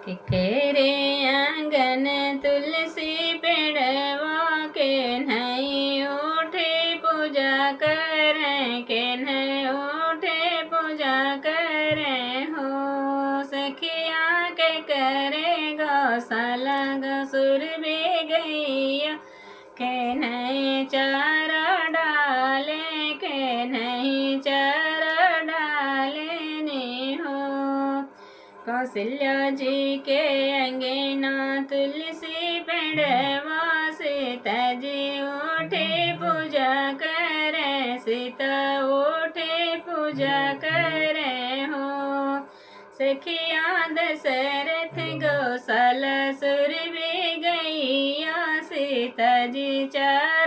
तेरे आंगन तुलसी पेड़वा के नहीं उठे पूजा करें, के नहीं उठे पूजा करें हो। सखिया के करे गौशाला गसुर भी गैया के नहीं चारा डाले, के नहीं चारा डाले ने हो। कौशल्या जी के अंगना तुलसी पेड़वा सीता जी उठे पूजा करे, सीता उठे पूजा करे हो। सखिया दशरथ गौशाला सुर भी गैया सीता जी चार